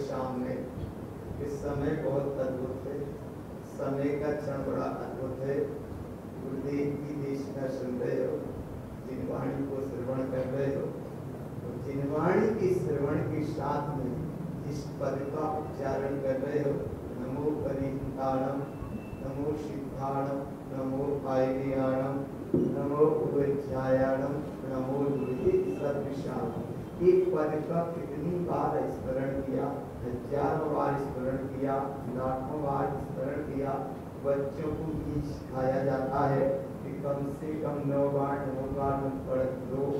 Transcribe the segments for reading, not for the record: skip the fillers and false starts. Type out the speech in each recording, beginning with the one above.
शाम में। इस समय बहुत अद्भुत है, समय का क्षण बड़ा अद्भुत है। गुरुदेव की देशना सुन रहे हो, जिनवाणी को श्रवण कर रहे हो, तो जिनवाणी के श्रवण के साथ में इस पद का उच्चारण कर रहे हो, नमो परिताणम, नमो सिद्धाणम, नमो आयर्याणम, नमो उज्जायाणम, नमो दुर्गे सर्वशाम। एक पद का कितनी बार स्मरण किया? हजारों बार स्मरण किया, लाखों बार स्मरण किया। बच्चों को भी सिखाया जाता है कि कम से कम 9 बार नमोकार पढ़ लो।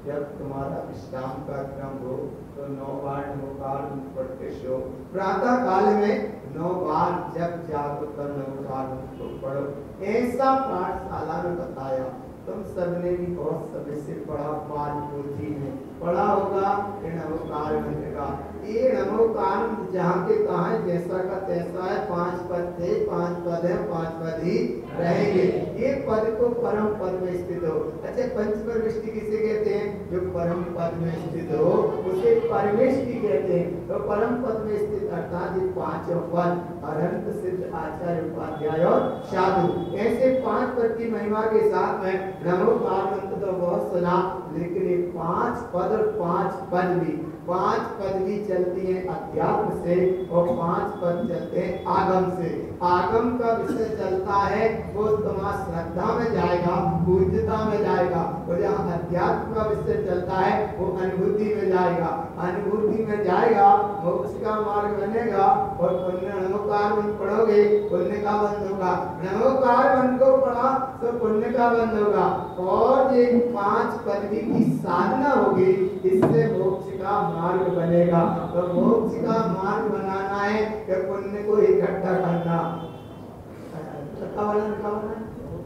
जब तुम्हारा विश्राम का क्रम हो तो 9 बार नमोकार पढ़ के सो। प्रातः काल में 9 बार जब जागो तब नमोकार को पढ़ो। ऐसा पाठशाला में बताया। तुम सबने भी बहुत समय से पढ़ा, पाल पोथी में पढ़ा होगा। ये नमोकार मंत्र का, ये नमोकार जहाँ के कहाँ है, जैसा का तैसा है। 5 पद थे, 5 पद है, 5 पद ही रहेंगे। ये पद को परम पद में स्थित हो। अच्छा, पंचपरमेष्टि किसे कहते हैं? जो परम पद में स्थित हो उसे परमेष्टि कहते हैं। तो परम पद में स्थित अर्थात ये 5 पद, अनंत सिद्ध आचार्य उपाध्याय और साधु, ऐसे 5 पद की महिमा के साथ में नमोकार मंत्र तो बहुत सुना, लेकिन ये 5 पद और 5 पद भी चलती है अध्यात्म से और 5 पद चलते हैं आगम से। आगम का विषय चलता है वो तुम्हारा श्रद्धा में जाएगा, पूज्यता में जाएगा, और जहाँ अध्यात्म का विषय चलता है वो अनुभूति में जाएगा। अनुभूति में जाएगा, मोक्ष का मार्ग बनेगा। और पुण्य नमोकार मंत्र पढ़ोगे, पुण्य का बंध होगा। नमोकार मंत्र को पढ़ा तो पुण्य का बंध होगा। और ये 5 पदवी की साधना होगी, इससे मोक्ष का मार्ग बनेगा। तो मोक्ष का मार्ग बनाना है कि पुण्य को इकट्ठा करना,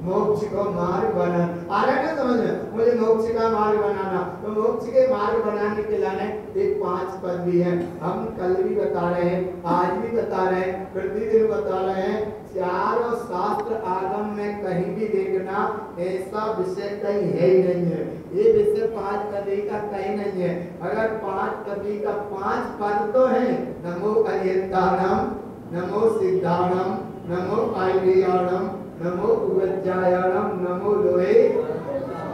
मोक्ष को मार्ग बनाना। आ रहा है ना समझ में? मुझे मोक्ष का मार्ग बनाना, तो मोक्ष के मार्ग बनाने के लिए एक 5 पद भी है। हम कल भी बता रहे हैं, आज भी बता रहे हैं, प्रतिदिन बता रहे हैं। चारों शास्त्र आगम में कहीं भी देखना ऐसा विषय कहीं है ही नहीं है। ये विषय 5 पदी का कहीं नहीं है। अगर 5 पदी का 5 पद तो है, नमो अरियंताणम, नमो सिद्धाणम, नमो आयर्याणम, नमो उज्जायाणम, नमो लोहे।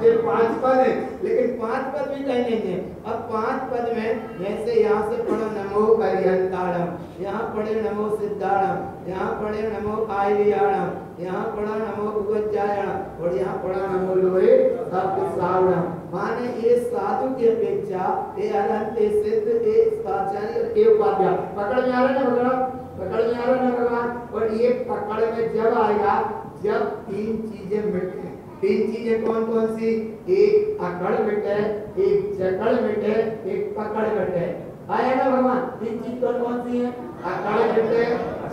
ये 5 पद है, लेकिन 5 पद भी कहीं नहीं है। अब 5 पद में जैसे यहाँ से पढ़ो नमो अरियंताणम, यहाँ पढ़े नमो सिद्धाणम, यहाँ पढ़े नमो आयर्याणम, यहाँ पढ़ा नमो उज्जायाणम, और यहाँ पढ़ा नमो लोहे सर्वसारणम। माने ये साधु की अपेक्षा ये अनंत, ये सिद्ध, ये आचार्य, ये उपाध्याय। पकड़ में आ रहा है ना पकड़ में आ रहा है ना भगवान? और ये पकड़ में जब आएगा जब 3 चीजें मिटे। 3 चीजें कौन कौन सी? एक अकड़ मिटे, एक जकड़ मिटे, एक पकड़ मिटे। आया ना भगवान? 3 चीज कौन कौन सी है? अकड़ मिटे,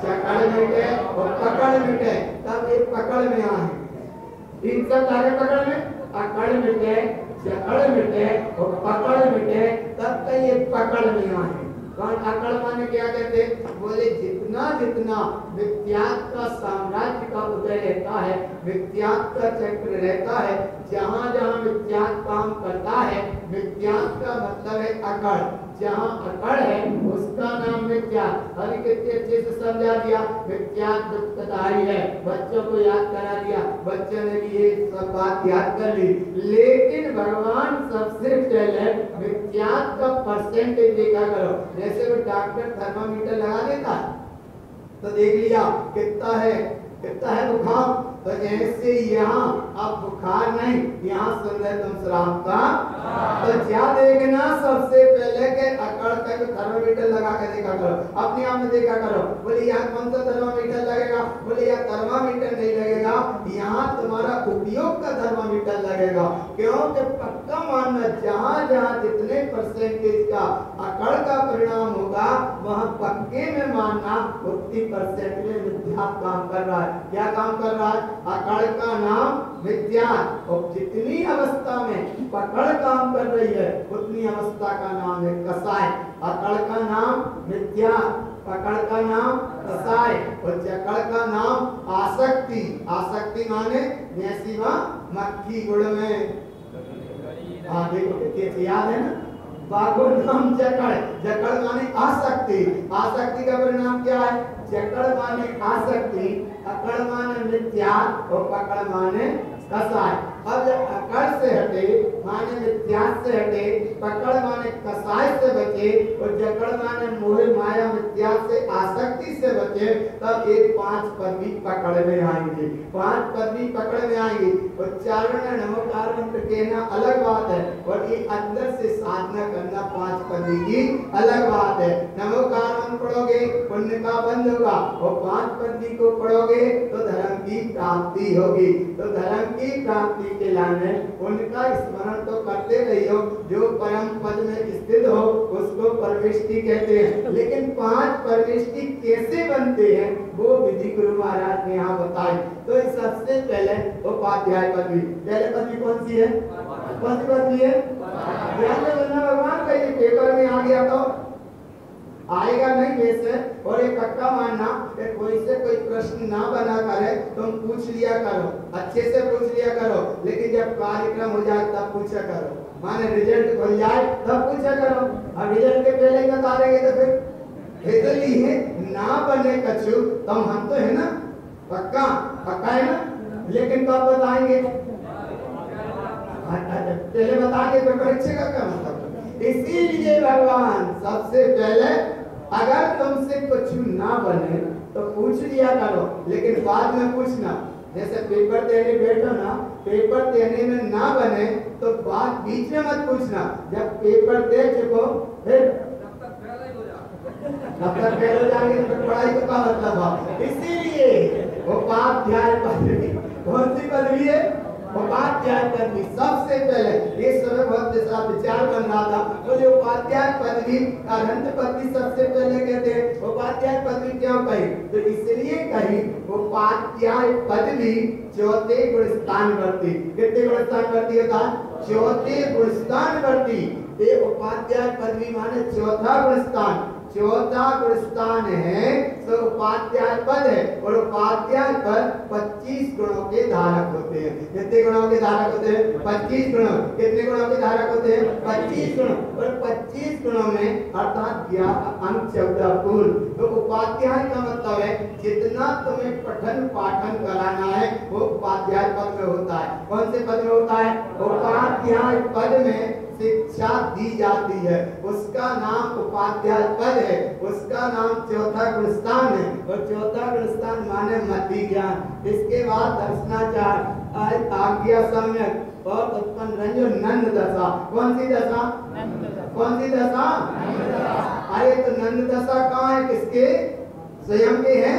जकड़ मिटे और पकड़ मिटे। तब ये पकड़ में आए। 3 शब्द आगे पकड़ में, अकड़ मिटे, जकड़ मिटे और पकड़ मिटे, तब तक ये पकड़ में आए। कौन? अकड़ माने क्या कहते? बोले जितना जितना विद्यात का साम्राज्य का उदय रहता है, विद्यात का चक्र रहता है, जहाँ जहाँ विद्यात काम करता है, विद्यात का मतलब है अकड़। जहाँ अकड़ है उसका नाम विद्यात। अभी कितने अच्छे से समझा दिया। विद्यात दुखदायी है, बच्चों को याद करा दिया, बच्चों ने भी ये सब बात याद कर ली। लेकिन भगवान सबसे पहले विद्यात का परसेंटेज देखा करो। जैसे वो डॉक्टर थर्मामीटर लगा देता है तो देख लिया कितना है बुखार, तो जैसे यहाँ अब बुखार नहीं, यहाँ सुन रहे तुम श्राप का, तो क्या देखना सबसे पहले के अकड़ तक थर्मामीटर लगा के देखा करो, अपने आप में देखा करो। बोले यहाँ कौन सा थर्मामीटर लगेगा? बोले यहाँ थर्मामीटर नहीं लगेगा, यहाँ तुम्हारा उपयोग का थर्मामीटर लगेगा। क्योंकि पक्का मानना, जहाँ जहाँ जितने परसेंटेज का अकड़ का परिणाम होगा वहाँ पक्के में मानना उतनी परसेंट में विद्यात काम कर रहा है। क्या काम कर रहा है? अकड़ का नाम विद्यात। और जितनी अवस्था में पकड़ काम कर रही है उतनी अवस्था का नाम है कसाय। अकड़ का नाम विद्यात, पकड़ का नाम कसाय और जकड़ का नाम आसक्ति। आसक्ति माने जैसी मक्खी गुड़ में। हाँ देखो कितनी याद है ना, बाघो नाम जकड़, जकड़ माने आसक्ति, आसक्ति का परिणाम क्या है? जकड़ माने आसक्ति, अकड़ माने मिथ्या और पकड़ माने कसाय। अब जब अकड़ से हटे माने मिथ्या से हटे, पकड़ माने कसाय से बचे और जकड़ माने मोह माया मिथ्या से आसक्ति से बचे, तब एक 5 पदवी पकड़ में आएंगे, 5 पदवी पकड़ में आएंगे। उच्चारण नमोकार मंत्र कहना अलग बात है और ये अंदर से साधना करना 5 पदवी की अलग बात है। नमोकार मंत्र पढ़ोगे पुण्य का बंध होगा और 5 पदवी को पढ़ोगे तो धर्म की प्राप्ति होगी। तो धर्म की प्राप्ति के लाने उनका स्मरण तो करते रहियो, जो परम पद में स्थित हो उसको परमेष्टि कहते हैं। लेकिन 5 परमेष्टि कैसे बनते हैं वो विधि गुरु महाराज ने यहाँ बताई। तो सबसे पहले उपाध्याय पदवी, पहले पदवी कौन सी है? कौन सी पदवी है? ध्यान से बोलना भगवान का, ये पेपर में आ गया तो आएगा नहीं वैसे, और एक पक्का मानना कि कोई से कोई प्रश्न ना बना करे तुम पूछ लिया करो, अच्छे से पूछ लिया करो, लेकिन जब कार्यक्रम हो जाए तब पूछा करो, माने रिजल्ट खुल जाए तब पूछा करो। अब रिजल्ट के पहले ही बता देंगे तो फिर इसलिए ना बने कछु, तुम हम तो है ना, पक्का पक्का है ना, लेकिन कब बताएंगे? पहले बताएंगे तो परीक्षा का क्या मतलब? इसीलिए भगवान सबसे पहले अगर तुमसे कुछ ना बने तो पूछ लिया करो, लेकिन बाद में पूछना। जैसे पेपर देने बैठो ना, पेपर देने में ना बने तो बात बीच में मत पूछना, जब पेपर दे चुको फिर तब तक फेल हो जाएंगे तो पढ़ाई को क्या मतलब है? इसीलिए उपाध्याय पदवी, कौन सी पदवी है? उपाध्याय पदवी। सबसे पहले इस समय बहुत सारा विचार बन रहा था, तो जो उपाध्याय पदवी अरहंत पदवी सबसे पहले कहते हैं। उपाध्याय पदवी क्यों कही? तो इसलिए कही उपाध्याय पदवी चौथे गुणस्थान वर्ती। कितने गुणस्थान वर्ती होता है? चौथे गुणस्थान वर्ती। ये उपाध्याय पदवी माने चौथा गुणस्थान, चौथा गुणस्थान है तो उपाध्याय पद है, और उपाध्याय पद 25 गुणों के धारक होते हैं। कितने गुणों के धारक होते हैं? 25 गुणों। कितने गुणों के धारक होते हैं? 25 गुणों। और 25 गुणों में अर्थात 14 पूर्ण। तो उपाध्याय का मतलब है जितना तुम्हें पठन पाठन कराना है वो उपाध्याय पद में होता है। कौन से पद में होता है? उपाध्याय पद में शिक्षा दी जाती है, उसका नाम उपाध्याय पद है, उसका नाम चौथा गुणस्थान है। और चौथा गुणस्थान माने मति ज्ञान। इसके बाद दर्शनाचार, आज्ञा सम्यक और उत्पन्न रंजो नंद दशा। कौन सी दशा? कौन सी दशा? अरे तो नंद दशा कहाँ है? किसके? स्वयं के हैं।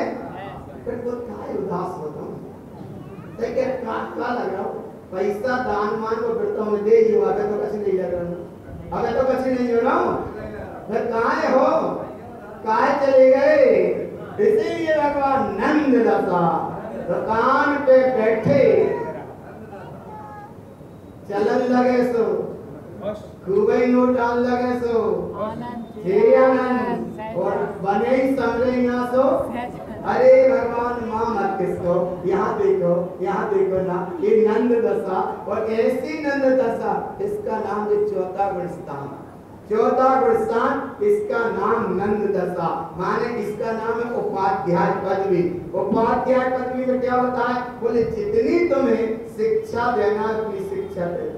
फिर तो क्या उदास होता हूँ, क्या लग रहा हूँ? पैसा दान मान को फिरता हूँ दे ही, अगर तो कुछ नहीं लग रहा, अगर तो कुछ नहीं हो रहा हूँ, फिर कहाँ हो? कहाँ चले गए? इसीलिए भगवान नंद दशा, दुकान पे बैठे चलन लगे सो, खूबे नोट डाल लगे सो, हे आनंद और बने ही समझे ना सो। अरे भगवान माँ मत किसको, यहाँ देखो ना, ये नंद दशा। और ऐसी नंद दशा, इसका नाम है चौथा गुणस्थान। चौथा गुणस्थान, इसका नाम नंद दशा, माने इसका नाम है उपाध्याय पदवी। उपाध्याय पदवी में क्या होता है? बोले जितनी तुम्हें शिक्षा देना है शिक्षा दे,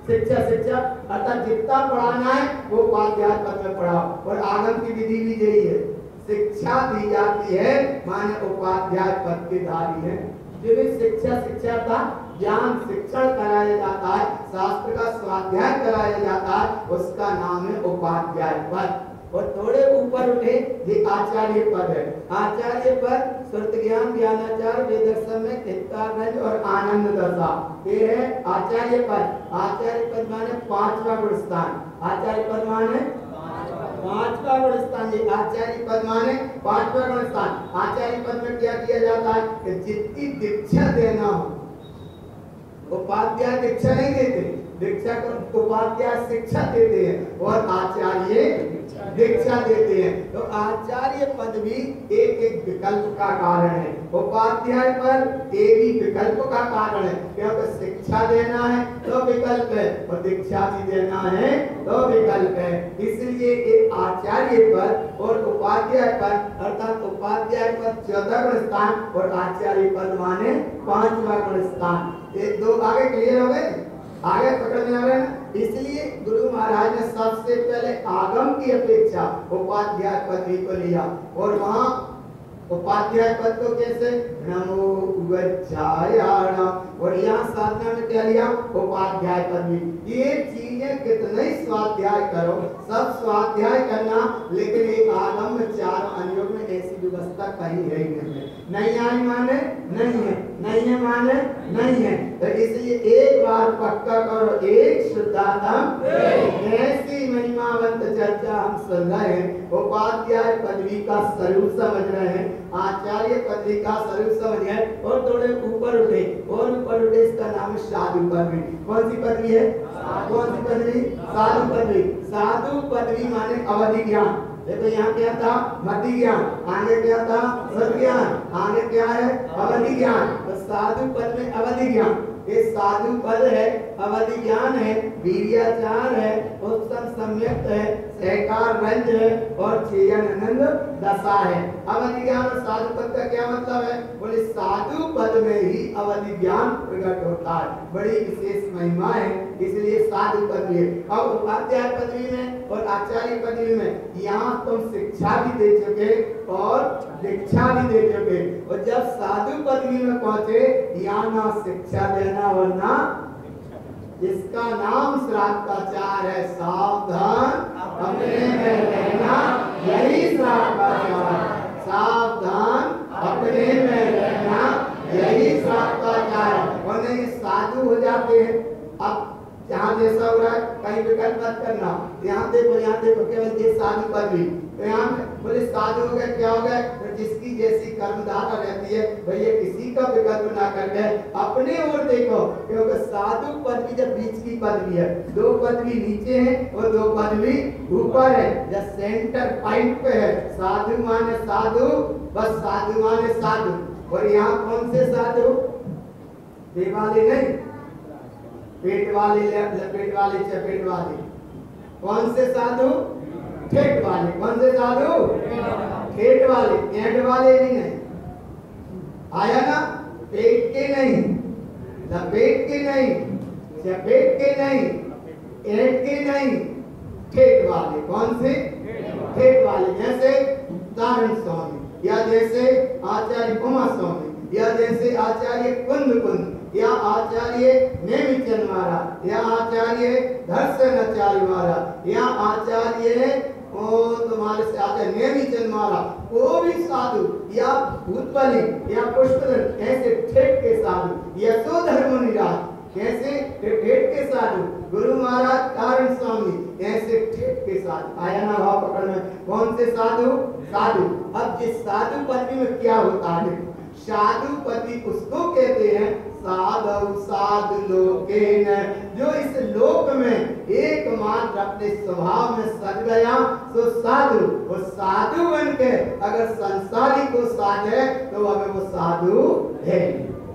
शिक्षा अर्थात जितना पढ़ाना है वो उपाध्याय पद में पढ़ाओ। और आगम की विधि भी यही है, शिक्षा दी जाती है माने उपाध्याय पद के धारी है। जिन्हें शिक्षा का ज्ञान शिक्षण कराया जाता है, शास्त्र का स्वाध्याय कराया जाता है, उसका नाम है उपाध्याय पद। और थोड़े ऊपर उठे ये आचार्य पद है। आचार्य पद श्रुत ज्ञान ज्ञानाचार वेदर्शन में हितकारज और आनंद दशा, ये है आचार्य पद। आचार्य पद माने 5वां गुणस्थान। आचार्य पद माने 5वां गुणस्थान। ये आचार्य पद माने 5वां गुणस्थान। आचार्य पद में क्या किया जाता है कि जितनी दीक्षा देना हो, उपाध्याय दीक्षा नहीं देते, दीक्षा को उपाध्याय शिक्षा देते हैं और आचार्य दीक्षा देते हैं। तो आचार्य पद भी एक एक विकल्प का कारण है, उपाध्याय पर ये भी विकल्प का कारण है, क्योंकि शिक्षा देना है तो विकल्प है और दीक्षा भी देना है तो विकल्प है। इसलिए एक आचार्य पद और उपाध्याय पद, अर्थात उपाध्याय पद 14 गुण स्थान और आचार्य पद माने 5वां गुण स्थान। ये दो आगे क्लियर हो गए, आगे पकड़ में आ रहे हैं। इसलिए गुरु महाराज ने सबसे पहले आगम की अपेक्षा उपाध्याय पदवी को लिया और वहां उपाध्याय पद को कैसे नमो गच्छायाणाम, और यहाँ साधना में क्या लिया उपाध्याय पदवी। ये चीजें कितने स्वाध्याय करो, सब स्वाध्याय करना, लेकिन एक आगम में 4 अनुयोग में ऐसी व्यवस्था कहीं है ही नहीं। नहीं आई माने नहीं है, नहीं है माने नहीं है। तो इसलिए एक बार पक्का करो, एक शुद्धात्म ऐसी महिमावंत चर्चा हम सुन रहे हैं। उपाध्याय पदवी का स्वरूप समझ रहे हैं, आचार्य पदवी का स्वरूप समझ रहे हैं और थोड़े ऊपर उठे और ऊपर उठे। इसका नाम है साधु पदवी। कौन सी पदवी है? कौन सी पदवी? साधु पदवी। साधु पदवी माने अवधि ज्ञान। देखो यहाँ क्या था मध्य ज्ञान, आगे क्या था सद ज्ञान, आगे क्या है अवधि ज्ञान। तो साधु पद में अवधि ज्ञान, ये साधु पद है, अवधि ज्ञान है, वीर्याचार है, उत्तम सम्यक्त है, सहकार रंज है और चेयनानंद दशा है। अवधि ज्ञान और साधु पद का क्या मतलब है? बोले साधु पद में ही अवधि ज्ञान प्रकट होता है, बड़ी विशेष महिमा है, इसलिए साधु पदवी है। अब उपाध्याय पदवी में और आचार्य पदवी में यहाँ तुम शिक्षा भी दे चुके और दीक्षा भी दे चुके, और जब साधु पदवी में पहुंचे यहाँ ना शिक्षा देना और ना, जिसका नाम श्राद्धाचार है, सावधान अपने में रहना, यही श्राद्धाचार। सावधान अपने में रहना, यही श्राद्धाचार। और नहीं साधु हो जाते हैं। अब जहाँ जैसा हो रहा है कहीं विकल्प मत करना, यहाँ देखो केवल ये साधु पदवी। तो यहाँ बोले साधु हो गए, क्या हो गए? तो जिसकी जैसी कर्मधारा रहती है भैया, किसी का विकल्प ना करके अपने ओर देखो, क्योंकि साधु पदवी जब बीच की पदवी है, 2 पदवी नीचे है और 2 पदवी ऊपर है, जब सेंटर पॉइंट पे है। साधु माने साधु, बस साधु माने साधु। और यहाँ कौन से साधु? देवाले नहीं, पेट वाले, लपेट वाले, चपेट वाले। कौन से साधु? ठेठ वाले। कौन से साधु? ठेठ वाले, ऐंठ वाले भी नहीं। आया ना? पेट के नहीं, लपेट के नहीं, चपेट के नहीं, ऐंठ के नहीं, ठेठ वाले। कौन से? ठेठ वाले। जैसे दारण स्वामी, या जैसे आचार्य उमा स्वामी, या जैसे आचार्य कुंद कुंद, या आचार्य नेमिचंद महाराज, या आचार्य दर्शन आचार्य महाराज, या आचार्य तुम्हारे से आचार्य नेमिचंद महाराज, वो भी साधु, या भूतबली या पुष्पदल, ऐसे ठेठ के साधु, यशोधर मुनिराज, कैसे ठेठ के साधु, गुरु महाराज कारण स्वामी, ऐसे ठेठ के साधु। आया ना भाव पकड़ में? कौन से साधु? साधु। अब जिस साधु पदवी में क्या होता है? साधु पदवी उसको कहते हैं साधु साधु लोकेन, जो इस लोक में एकमात्र अपने स्वभाव में सज गया तो साधु। वो साधु बन के अगर संसारी को साधे तो हमें वो साधु है।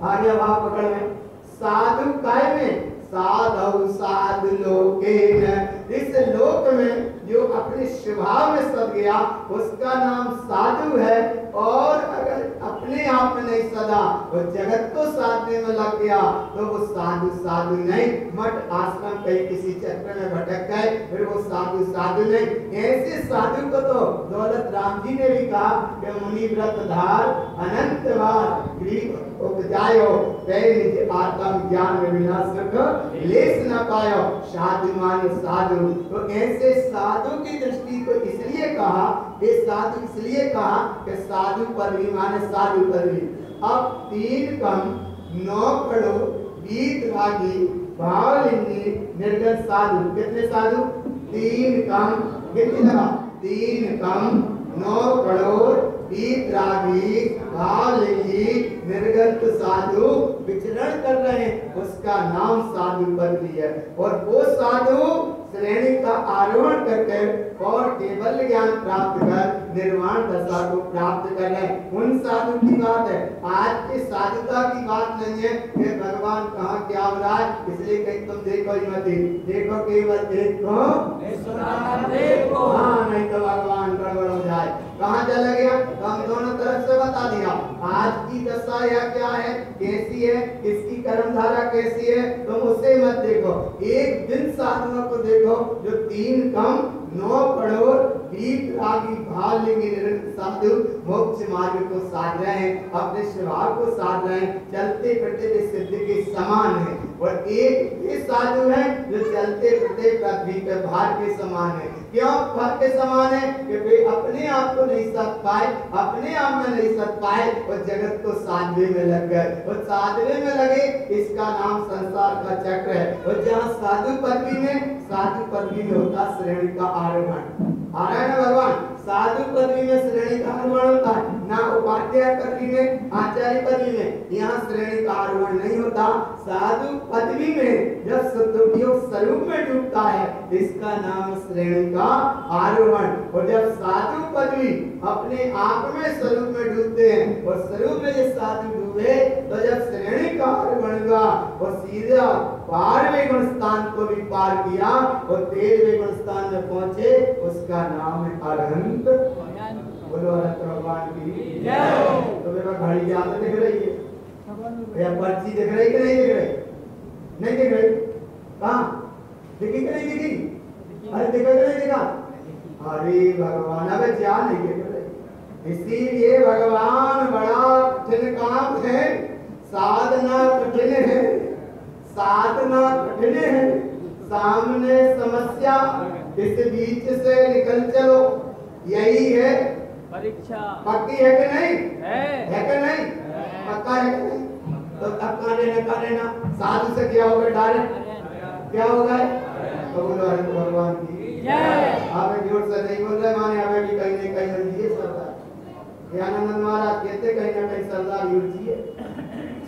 आगे भाव पकड़ में साधु काय में? साधु साधु लोकेन, इस लोक में जो अपने स्वभाव में सद गया उसका नाम साधु है। और अगर अपने आप में नहीं सदा, वो जगत को साधने में लग गया तो वो साधु साधु नहीं। मठ आश्रम कहीं किसी चक्र में भटक गए, फिर वो साधु साधु नहीं। ऐसे साधु को तो दौलत राम जी ने भी कहा कि मुनि व्रत धार अनंत बार ग्रीव उपजायो, निज आत्म ज्ञान में बिना सुख लेस न पायो, साधु माने साधु। तो ऐसे साधु की दृष्टि को इसलिए कहा, ये साधु इसलिए कहा कि साधु पदवी माने साधु पदवी। अब 3 कम 9 कड़ो गीत रागी भावलिंगी निर्गत साधु। कितने साधु? 3 कम, कितने लगा? 3 कम 9 करोड़ वीतरागी भावलिंगी निर्गत साधु विचरण कर रहे हैं, उसका नाम साधु पदवी है। और वो साधु श्रेणी का आरोहण करके और केवल ज्ञान प्राप्त कर निर्वाण दशा को प्राप्त कर रहे हैं, उन साधु की बात है। आज की साधुता की बात नहीं है कि भगवान कहाँ क्या हो रहा है, इसलिए कहीं तुम देखो ही मत, देखो केवल देखो हाँ, नहीं तो भगवान गड़बड़ हो जाए। कहाँ चला गया तो हम दोनों तरफ से बता दिया। आज की दशा या क्या है, कैसी है, इसकी कर्मधारा कैसी है, तुम उसे मत देखो। एक दिन साधुओं को देखो जो 3 कम 9 करोड़ वीतरागी भावलिंगी साधु मोक्ष मार्ग को साध रहे हैं, अपने स्वभाव को साध रहे हैं, चलते फिरते वे सिद्ध के समान है। और एक ये साधु है जो चलते फिरते पृथ्वी पे भार के समान है। क्यों भार के समान है? कि वे अपने आप को नहीं साध पाए, अपने आप में नहीं साध पाए और जगत को साधने में लग गए। और साधने में लगे, इसका नाम संसार का चक्र है। और जहाँ साधु पदवी में होता श्रेणी का आरोहण, आ रहा है ना भगवान, साधु पदवी में श्रेणी का आरोहण होता है ना, उपाध्याय पदवी में, आचार्य पदवी में यहाँ श्रेणी का आरोहण नहीं होता। साधु पदवी में जब सत्योग स्वरूप में डूबता है, इसका नाम श्रेणी का आरोहण। और जब साधु पदवी अपने आप में स्वरूप में डूबते हैं और स्वरूप में जब साधु डूबे तो जब श्रेणी का आरोहण हुआ और सीधा 12वें गुण स्थान को भी पार किया और 13वें गुण स्थान में पहुंचे, उसका नाम है अरहंत। बोलो अरहंत भगवान की जय। तो मेरा घड़ी याद दिख रही है या पर्ची दिख रही कि नहीं दिख रही? नहीं दिख रही? कहाँ दिखी कि नहीं दिखी? अरे दिखा कि नहीं दिखा? अरे भगवान, अबे क्या नहीं दिख रही? इसीलिए भगवान बड़ा कठिन काम है, साधना कठिन है, साधना कठिन है, सामने समस्या, इस बीच से निकल चलो, यही है परीक्षा। पक्की है कि नहीं? है कि नहीं? पक्का है कि नहीं? तो अब का लेना साधु से क्या होगा? डायरेक्ट क्या होगा? तो बोलो हरे भगवान की जय। आप जोर से नहीं बोल रहे, माने हमें भी कहीं न कहीं उलझिए सरदार। ज्ञानानंद महाराज कहते कहीं न कहीं सरदार उलझिए,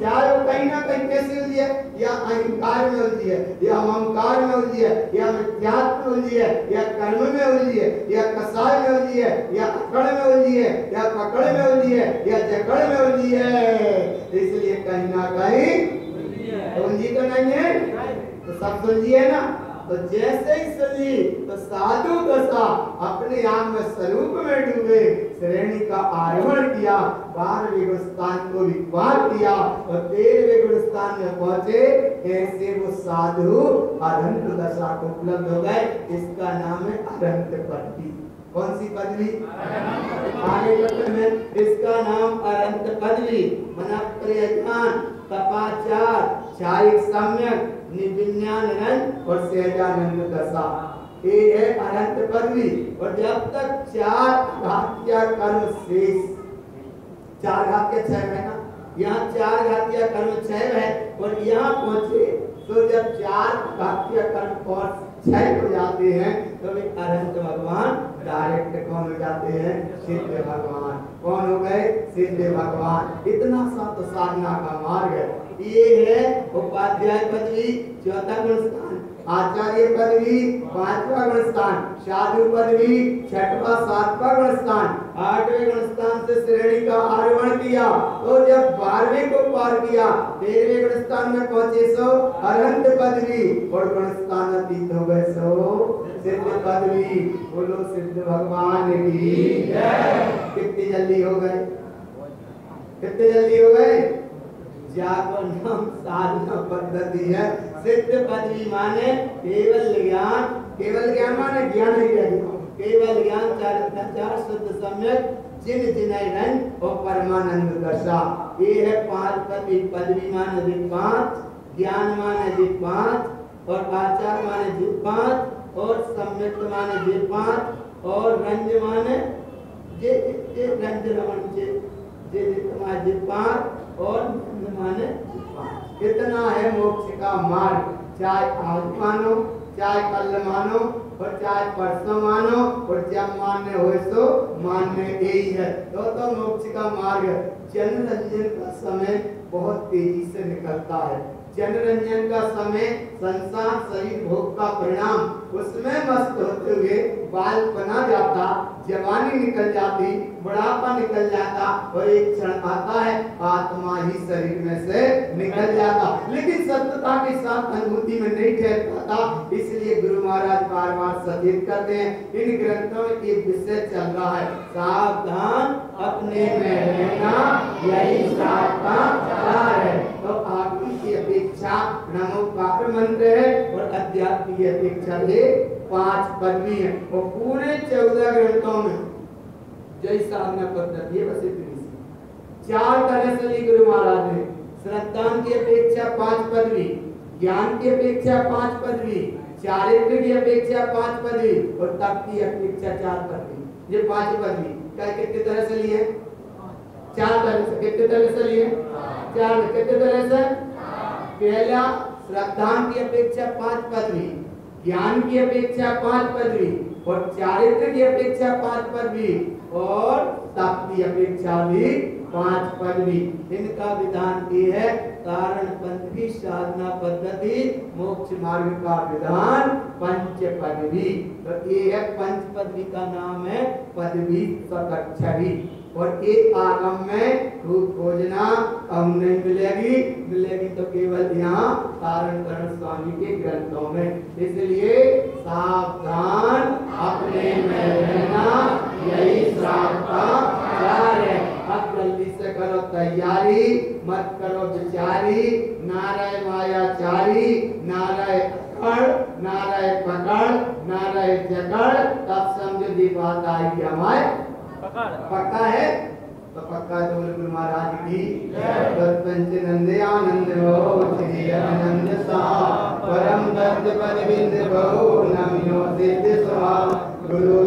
चाहे वो कहीं ना कहीं कैसे उलझी है, या अहंकार में उलझी है, या ममकार में उलझी है, या मिथ्यात्व में उलझी है, या कर्म में उलझी है, या कसाय में उलझी है, या अकड़ में उलझी है, या पकड़ में उलझी है, या जकड़ में उलझी है, इसलिए कहीं ना कहीं उलझी तो नहीं है, तो सब सुलझी है ना। तो जैसे ही सुलझी तो साधु दशा अपने आप में स्वरूप में डूबे, श्रेणी का आरोहण किया, 12वें गुण स्थान को भी पार किया और 13वें गुण स्थान में पहुंचे। ऐसे वो साधु अरहंत दशा को उपलब्ध हो गए। इसका नाम है अरहंत पदवी। कौन सी पदवी? आगे में इसका नाम अरहंत पदवी। मना प्रयज्ञान, तपाचार, चारिक सम्यक, निविज्ञान रंग और सहजानंद दशा, ये है अरहंत पदवी। और जब तक 4 घातिया कर्म शेष, 4 घातिया 6 है ना, यहाँ 4 घातिया कर्म 6 है और यहाँ पहुंचे तो जब 4 घातिया कर्म और 6 हो जाते हैं तो वे अरहंत भगवान डायरेक्ट कौन हो जाते हैं? सिद्ध भगवान। कौन हो गए? सिद्ध भगवान। इतना सा तो साधना का मार्ग है। ये है उपाध्याय पदवी 4था गुण स्थान, आचार्य पदवी 5वां गुण स्थान, साधु पदवी 6वां 7वां गुण स्थान, 8वें गुण स्थान से श्रेणी का आरोहण किया। तो जब 12वें को पार किया, 13वें गुण स्थान में पहुंचे सो अरहंत पदवी और गुण स्थान अतीत हो गए सो सिद्ध पदवी। बोलो सिद्ध भगवान की जय। कितनी जल्दी हो गए? कितनी जल्दी हो गए? जाको नाम साधना पद्धति है। सिद्ध पदवी माने केवल ज्ञान, केवल ज्ञान माने ज्ञान ही है, केवल ज्ञान 4 शुद्ध सम्यक जिन जिनय रंग और परमानंद दशा। ये है 5 पदवी। पदवी माने जी 5, ज्ञान माने जी 5 और आचार माने जी 5 और सम्यक माने जी 5 और रंज माने जे रंज रमन जे तुम्हारे जी 5 और माने 5। इतना है मोक्ष का मार्ग। चाहे आज मानो चाहे कल मानो और चाहे परसों मानो, और जब मानने हो सो मानने यही है। तो मोक्ष का मार्ग जनरंजन का समय बहुत तेजी से निकलता है। जनरंजन का समय संसार शरीर भोग का परिणाम, उसमें मस्त होते हुए बाल बना जाता, जवानी निकल जाती, बुढ़ापा निकल जाता, और एक क्षण आता है आत्मा ही शरीर में से निकल जाता, लेकिन सत्यता के साथ अनुभूति में नहीं ठहर पाता। इसलिए गुरु महाराज बार बार सचेत करते हैं। इन ग्रंथों में एक विषय चल रहा है, सावधान अपने में रहना, यही श्राप का सार है। तो आगम की अपेक्षा नमोकार मंत्र है, और अध्यात्म की अपेक्षा ये 5 पदवी है। और पूरे 14 ग्रंथों में जय साधना पद्धति है, बस इतनी सी 4 तरह से ली गुरु महाराज ने। श्रद्धा की अपेक्षा 5 पदवी, ज्ञान की अपेक्षा 5 पदवी, चारित्र की अपेक्षा 5 पदवी, और तप की अपेक्षा 4 पदवी। ये 5 पदवी क्या कितने तरह से लिए? 4 तरह से। कितने तरह से लिए? 4। कितने तरह से? पहला, श्रद्धा की अपेक्षा 5 पदवी, ज्ञान की अपेक्षा 5 पदवी, और चारित्र की अपेक्षा 5 पदवी, और तप की अपेक्षा भी 5 पदवी। इनका विधान ये है, कारण पंथ की साधना पद्धति, मोक्ष मार्ग का विधान 5 पदवी। तो ये है 5 पदवी का नाम है पदवी सतक्षरी। और एक आगम में रूप खोजना हम नहीं मिलेगी, मिलेगी तो केवल यहाँ कारण करण स्वामी के ग्रंथों में। इसलिए सावधान अपने में रहना, यही श्राप का सार है। अब जल्दी से करो तैयारी, मत करो विचारी, नाराय मायाचारी, नाराय अकड़, नाराय पकड़, नाराय जगड़, तब समझो दी बात आएगी हमारे पक्का है। तो पक्का है तो गुरु महाराज की पंच नंदे आनंद हो श्री आनंद सा परम दत्त पद बिंद बहु नम्यो सिद्ध स्वा गुरु